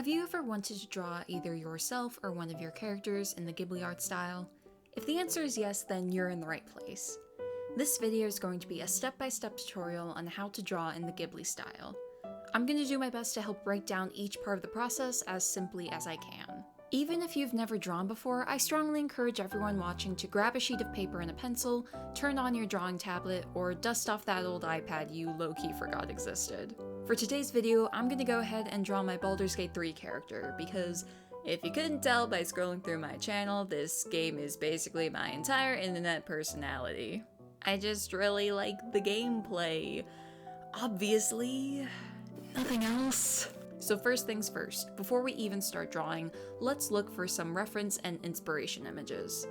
Have you ever wanted to draw either yourself or one of your characters in the Ghibli art style? If the answer is yes, then you're in the right place. This video is going to be a step-by-step tutorial on how to draw in the Ghibli style. I'm going to do my best to help break down each part of the process as simply as I can. Even if you've never drawn before, I strongly encourage everyone watching to grab a sheet of paper and a pencil, turn on your drawing tablet, or dust off that old iPad you low-key forgot existed. For today's video, I'm going to go ahead and draw my Baldur's Gate 3 character, because if you couldn't tell by scrolling through my channel, this game is basically my entire internet personality. I just really like the gameplay. Obviously, nothing else. So first things first, before we even start drawing, let's look for some reference and inspiration images.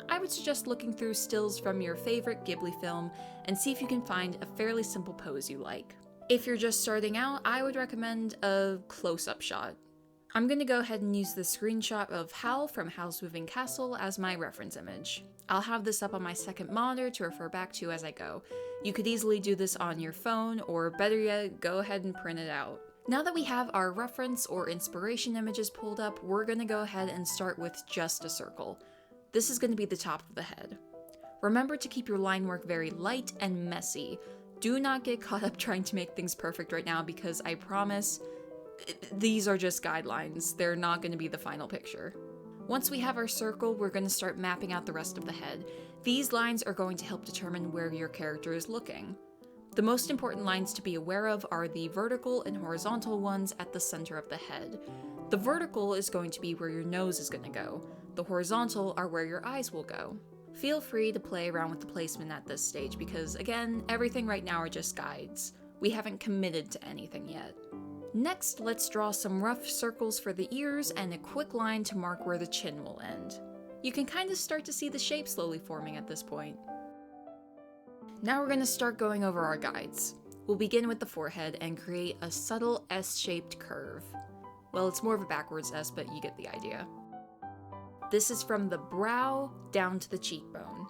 I would suggest looking through stills from your favorite Ghibli film and see if you can find a fairly simple pose you like. If you're just starting out, I would recommend a close-up shot. I'm going to go ahead and use the screenshot of Howl from Howl's Moving Castle as my reference image. I'll have this up on my second monitor to refer back to as I go. You could easily do this on your phone, or better yet, go ahead and print it out. Now that we have our reference or inspiration images pulled up, we're going to go ahead and start with just a circle. This is going to be the top of the head. Remember to keep your line work very light and messy. Do not get caught up trying to make things perfect right now, because I promise these are just guidelines. They're not going to be the final picture. Once we have our circle, we're going to start mapping out the rest of the head. These lines are going to help determine where your character is looking. The most important lines to be aware of are the vertical and horizontal ones at the center of the head. The vertical is going to be where your nose is going to go. The horizontal are where your eyes will go. Feel free to play around with the placement at this stage because, again, everything right now are just guides. We haven't committed to anything yet. Next, let's draw some rough circles for the ears and a quick line to mark where the chin will end. You can kind of start to see the shape slowly forming at this point. Now we're going to start going over our guides. We'll begin with the forehead and create a subtle S-shaped curve. Well, it's more of a backwards S, but you get the idea. This is from the brow down to the cheekbone.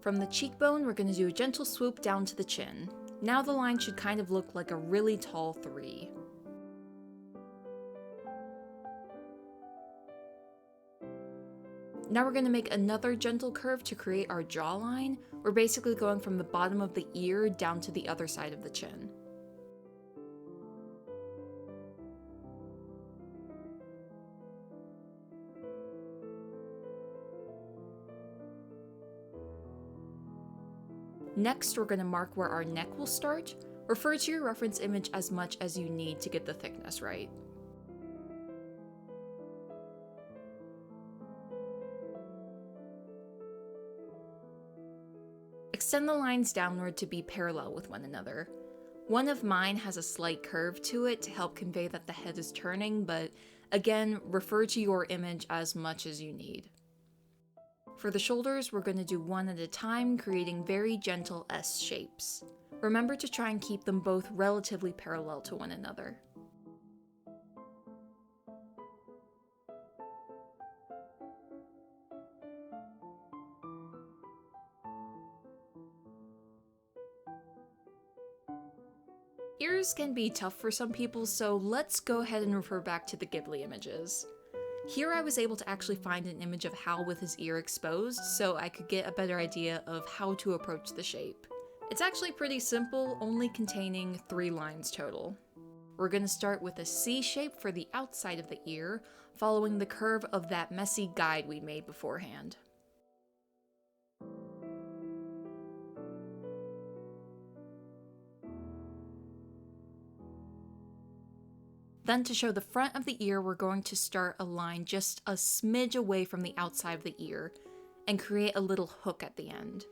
From the cheekbone, we're going to do a gentle swoop down to the chin. Now the line should kind of look like a really tall 3. Now we're going to make another gentle curve to create our jawline. We're basically going from the bottom of the ear down to the other side of the chin. Next, we're going to mark where our neck will start. Refer to your reference image as much as you need to get the thickness right. Extend the lines downward to be parallel with one another. One of mine has a slight curve to it to help convey that the head is turning, but again, refer to your image as much as you need. For the shoulders, we're going to do one at a time, creating very gentle S shapes. Remember to try and keep them both relatively parallel to one another. Ears can be tough for some people, so let's go ahead and refer back to the Ghibli images. Here I was able to actually find an image of Howl with his ear exposed, so I could get a better idea of how to approach the shape. It's actually pretty simple, only containing 3 lines total. We're going to start with a C shape for the outside of the ear, following the curve of that messy guide we made beforehand. Then to show the front of the ear, we're going to start a line just a smidge away from the outside of the ear and create a little hook at the end.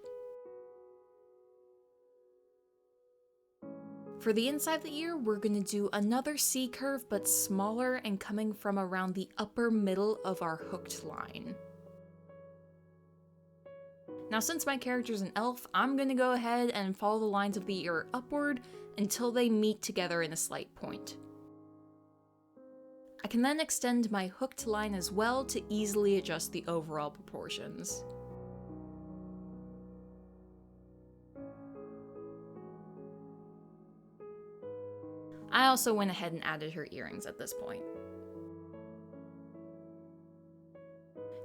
For the inside of the ear, we're going to do another C curve but smaller and coming from around the upper middle of our hooked line. Now since my character's an elf, I'm going to go ahead and follow the lines of the ear upward until they meet together in a slight point. I can then extend my hooked line as well to easily adjust the overall proportions. I also went ahead and added her earrings at this point.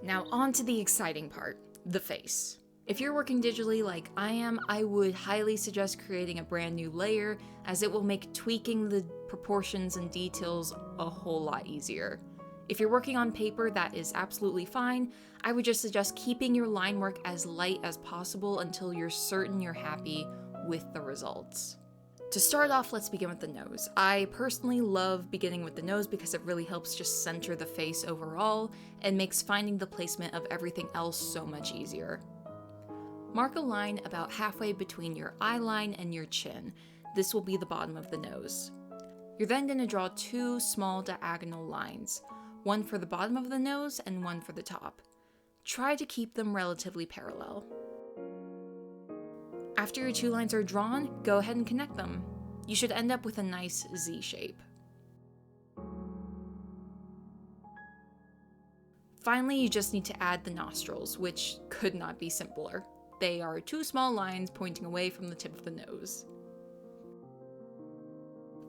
Now on to the exciting part, the face. If you're working digitally like I am, I would highly suggest creating a brand new layer, as it will make tweaking the proportions and details a whole lot easier. If you're working on paper, that is absolutely fine. I would just suggest keeping your line work as light as possible until you're certain you're happy with the results. To start off, let's begin with the nose. I personally love beginning with the nose because it really helps just center the face overall and makes finding the placement of everything else so much easier. Mark a line about halfway between your eye line and your chin. This will be the bottom of the nose. You're then going to draw two small diagonal lines, one for the bottom of the nose and one for the top. Try to keep them relatively parallel. After your two lines are drawn, go ahead and connect them. You should end up with a nice Z shape. Finally, you just need to add the nostrils, which could not be simpler. They are two small lines pointing away from the tip of the nose.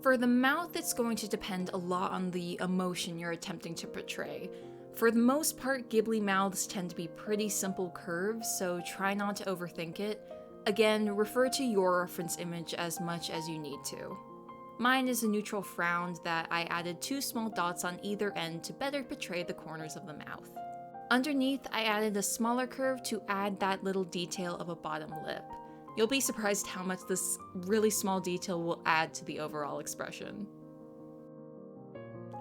For the mouth, it's going to depend a lot on the emotion you're attempting to portray. For the most part, Ghibli mouths tend to be pretty simple curves, so try not to overthink it. Again, refer to your reference image as much as you need to. Mine is a neutral frown that I added two small dots on either end to better portray the corners of the mouth. Underneath, I added a smaller curve to add that little detail of a bottom lip. You'll be surprised how much this really small detail will add to the overall expression.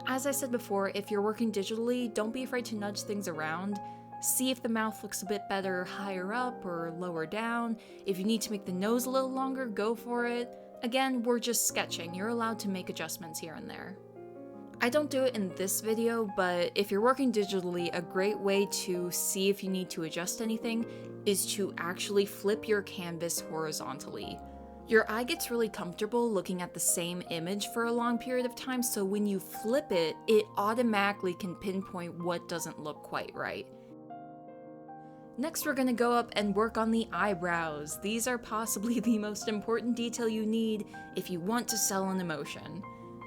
As I said before, if you're working digitally, don't be afraid to nudge things around. See if the mouth looks a bit better higher up or lower down. If you need to make the nose a little longer, go for it. Again, we're just sketching. You're allowed to make adjustments here and there. I don't do it in this video, but if you're working digitally, a great way to see if you need to adjust anything is to actually flip your canvas horizontally. Your eye gets really comfortable looking at the same image for a long period of time, so when you flip it, it automatically can pinpoint what doesn't look quite right. Next, we're going to go up and work on the eyebrows. These are possibly the most important detail you need if you want to sell an emotion.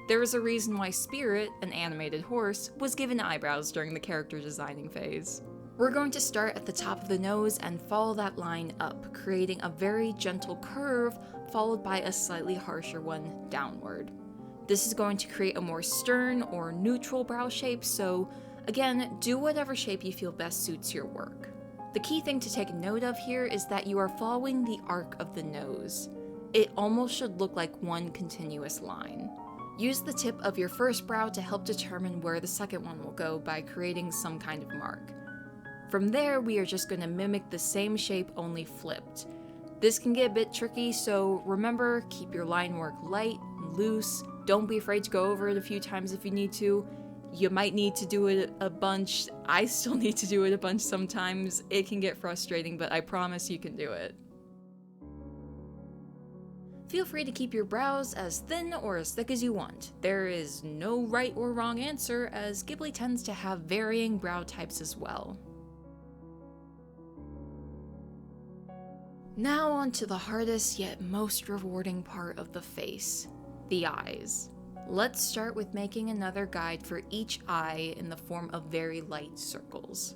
There is a reason why Spirit, an animated horse, was given eyebrows during the character designing phase. We're going to start at the top of the nose and follow that line up, creating a very gentle curve followed by a slightly harsher one downward. This is going to create a more stern or neutral brow shape, so again, do whatever shape you feel best suits your work. The key thing to take note of here is that you are following the arc of the nose. It almost should look like one continuous line. Use the tip of your first brow to help determine where the second one will go by creating some kind of mark. From there, we are just going to mimic the same shape, only flipped. This can get a bit tricky, so remember, keep your line work light and loose. Don't be afraid to go over it a few times if you need to. You might need to do it a bunch. I still need to do it a bunch sometimes. It can get frustrating, but I promise you can do it. Feel free to keep your brows as thin or as thick as you want. There is no right or wrong answer, as Ghibli tends to have varying brow types as well. Now on to the hardest yet most rewarding part of the face, the eyes. Let's start with making another guide for each eye in the form of very light circles.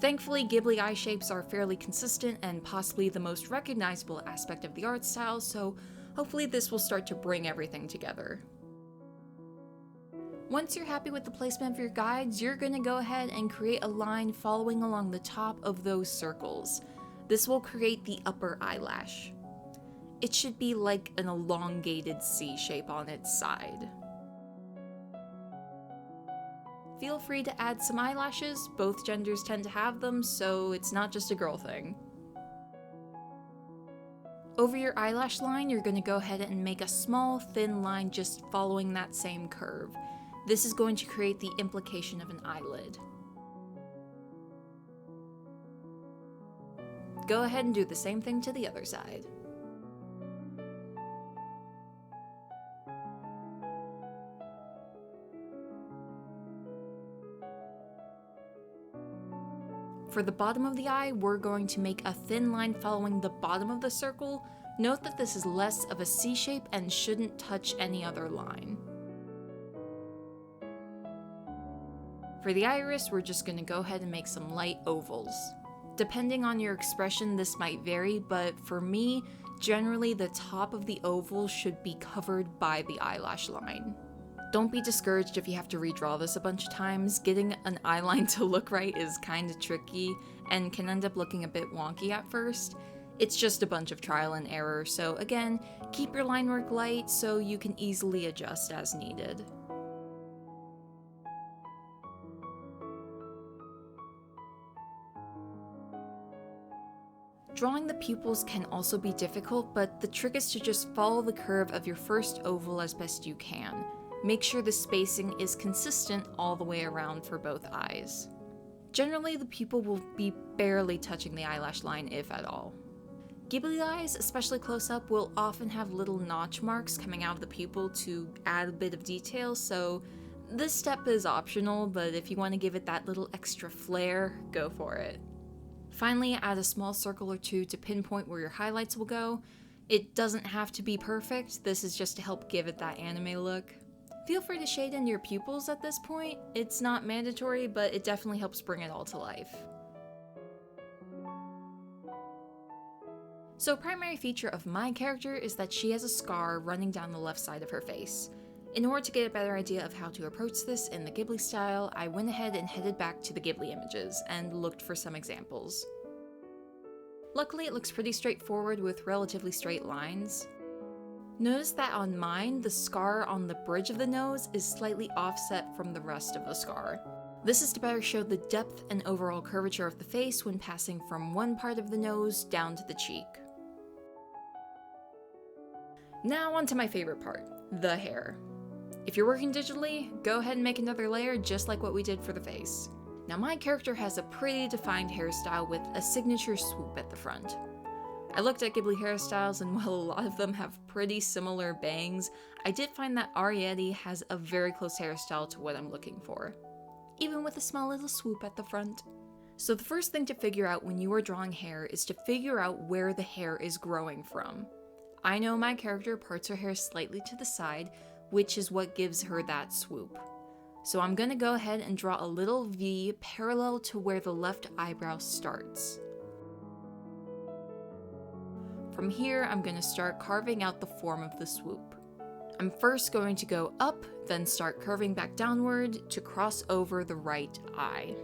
Thankfully, Ghibli eye shapes are fairly consistent and possibly the most recognizable aspect of the art style, so hopefully this will start to bring everything together. Once you're happy with the placement of your guides, you're going to go ahead and create a line following along the top of those circles. This will create the upper eyelash. It should be like an elongated C shape on its side. Feel free to add some eyelashes, both genders tend to have them, so it's not just a girl thing. Over your eyelash line, you're going to go ahead and make a small, thin line just following that same curve. This is going to create the implication of an eyelid. Go ahead and do the same thing to the other side. For the bottom of the eye, we're going to make a thin line following the bottom of the circle, Note that this is less of a C shape and shouldn't touch any other line. For the iris, we're just going to go ahead and make some light ovals. Depending on your expression, this might vary, but for me, generally the top of the oval should be covered by the eyelash line. Don't be discouraged if you have to redraw this a bunch of times. Getting an eyeline to look right is kinda tricky and can end up looking a bit wonky at first. It's just a bunch of trial and error, so again, keep your line work light so you can easily adjust as needed. Drawing the pupils can also be difficult, but the trick is to just follow the curve of your first oval as best you can. Make sure the spacing is consistent all the way around for both eyes. Generally, the pupil will be barely touching the eyelash line, if at all. Ghibli eyes, especially close up, will often have little notch marks coming out of the pupil to add a bit of detail, so this step is optional, but if you want to give it that little extra flair, go for it. Finally, add a small circle or two to pinpoint where your highlights will go. It doesn't have to be perfect, this is just to help give it that anime look. Feel free to shade in your pupils at this point. It's not mandatory, but it definitely helps bring it all to life. So, primary feature of my character is that she has a scar running down the left side of her face. In order to get a better idea of how to approach this in the Ghibli style, I went ahead and headed back to the Ghibli images and looked for some examples. Luckily, it looks pretty straightforward with relatively straight lines. Notice that on mine, the scar on the bridge of the nose is slightly offset from the rest of the scar. This is to better show the depth and overall curvature of the face when passing from one part of the nose down to the cheek. Now onto my favorite part, the hair. If you're working digitally, go ahead and make another layer just like what we did for the face. Now my character has a pretty defined hairstyle with a signature swoop at the front. I looked at Ghibli hairstyles, and while a lot of them have pretty similar bangs, I did find that Arietti has a very close hairstyle to what I'm looking for, even with a small little swoop at the front. So the first thing to figure out when you are drawing hair is to figure out where the hair is growing from. I know my character parts her hair slightly to the side, which is what gives her that swoop. So I'm gonna go ahead and draw a little V parallel to where the left eyebrow starts. From here, I'm gonna start carving out the form of the swoop. I'm first going to go up, then start curving back downward to cross over the right eye.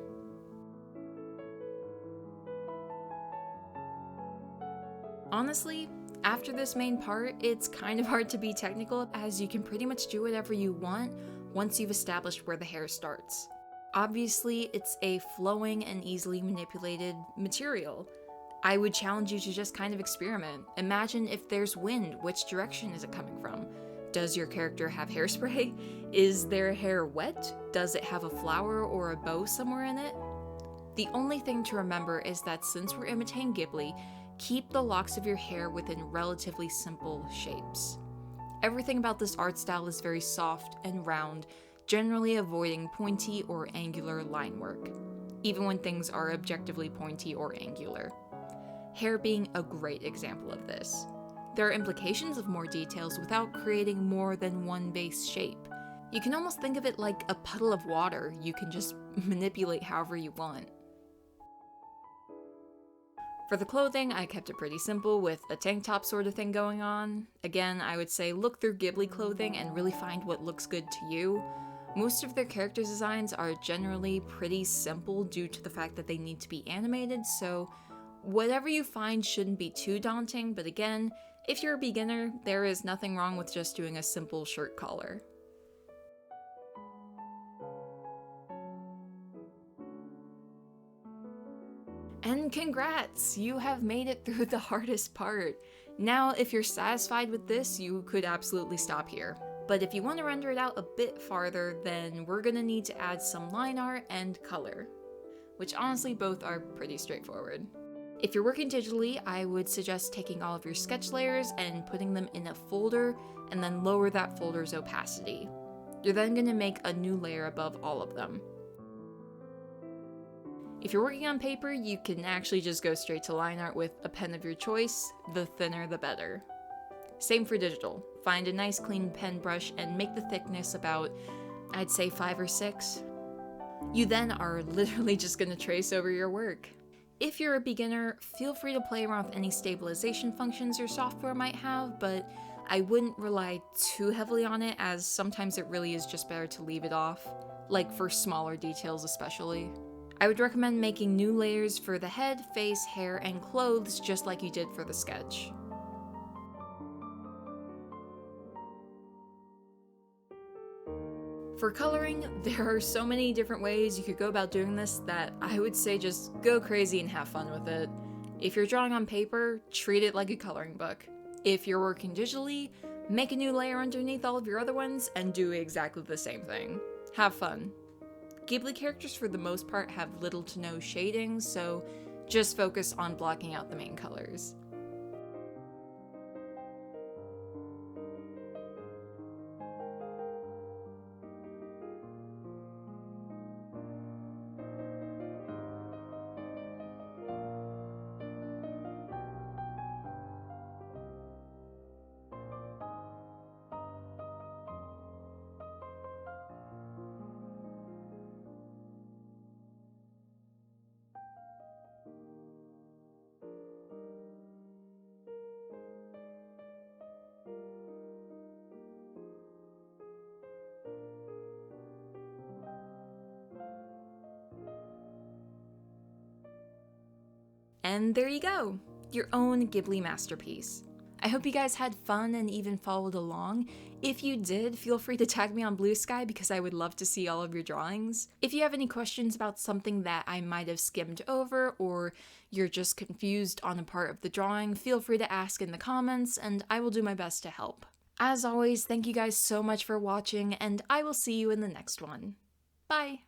Honestly, after this main part, it's kind of hard to be technical as you can pretty much do whatever you want once you've established where the hair starts. Obviously, it's a flowing and easily manipulated material. I would challenge you to just kind of experiment. Imagine if there's wind, which direction is it coming from? Does your character have hairspray? Is their hair wet? Does it have a flower or a bow somewhere in it? The only thing to remember is that since we're imitating Ghibli, keep the locks of your hair within relatively simple shapes. Everything about this art style is very soft and round, generally avoiding pointy or angular line work, even when things are objectively pointy or angular. Hair being a great example of this. There are implications of more details without creating more than one base shape. You can almost think of it like a puddle of water you can just manipulate however you want. For the clothing, I kept it pretty simple with a tank top sort of thing going on. Again, I would say look through Ghibli clothing and really find what looks good to you. Most of their character designs are generally pretty simple due to the fact that they need to be animated, so whatever you find shouldn't be too daunting, but again, if you're a beginner, there is nothing wrong with just doing a simple shirt collar. And congrats! You have made it through the hardest part. Now, if you're satisfied with this, you could absolutely stop here. But if you want to render it out a bit farther, then we're gonna need to add some line art and color, which honestly both are pretty straightforward. If you're working digitally, I would suggest taking all of your sketch layers and putting them in a folder, and then lower that folder's opacity. You're then gonna make a new layer above all of them. If you're working on paper, you can actually just go straight to line art with a pen of your choice, the thinner the better. Same for digital. Find a nice clean pen brush and make the thickness about, I'd say 5 or 6. You then are literally just going to trace over your work. If you're a beginner, feel free to play around with any stabilization functions your software might have, but I wouldn't rely too heavily on it, as sometimes it really is just better to leave it off, like for smaller details especially. I would recommend making new layers for the head, face, hair, and clothes just like you did for the sketch. For coloring, there are so many different ways you could go about doing this that I would say just go crazy and have fun with it. If you're drawing on paper, treat it like a coloring book. If you're working digitally, make a new layer underneath all of your other ones and do exactly the same thing. Have fun. Ghibli characters for the most part have little to no shading, so just focus on blocking out the main colors. And there you go, your own Ghibli masterpiece. I hope you guys had fun and even followed along. If you did, feel free to tag me on Blue Sky because I would love to see all of your drawings. If you have any questions about something that I might have skimmed over, or you're just confused on a part of the drawing, feel free to ask in the comments and I will do my best to help. As always, thank you guys so much for watching and I will see you in the next one. Bye!